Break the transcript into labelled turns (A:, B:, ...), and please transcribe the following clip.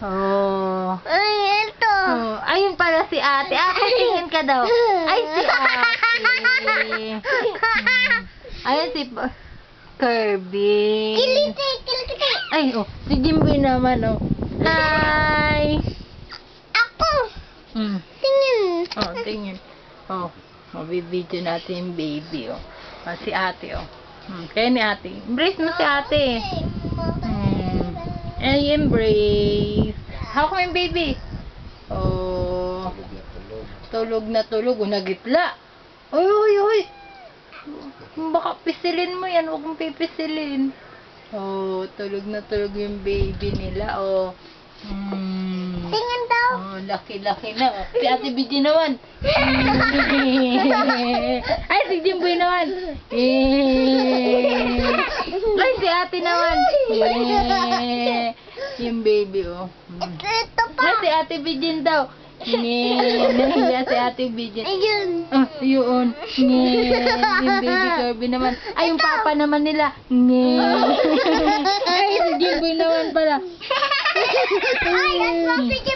A: Oh.
B: Ay, ito.
A: Oh, ayun pala si ate. Ate, tingin ka daw. Ay, si ate. Ayun si Kirby.
B: Kiliti, kiliti.
A: Ay, oh. Si Jimboy naman, oh. Hi.
B: Ako.
A: Hmm.
B: Tingin.
A: Oh, tingin. Oh. Mabibidyo natin yung baby, oh. Ah, si ate, oh. Kaya ni ate. Embrace mo si ate. Ay, embrace. Hawak mo yung baby. Oh. Tulog na tulog. O, nagitla. Uy, uy, uy. Baka pisilin mo yan. Huwag mong pipisilin. Oh, tulog na tulog yung baby nila. Oh.
B: Tingin daw.
A: Oh, laki-laki na. Oh. Si Ate Bidji naman. Ay, si Jimboy naman. Ay, si Ate naman. Yung baby, oh.
B: Ito pa.
A: Ay, si Ate Bidji daw. Nahiya si Ate Bidji.
B: Ayun.
A: Ah, yun. Yung baby Kirby naman. Ay, yung papa naman nila. Ay, si Jimboy naman pala.
B: Ay, that's what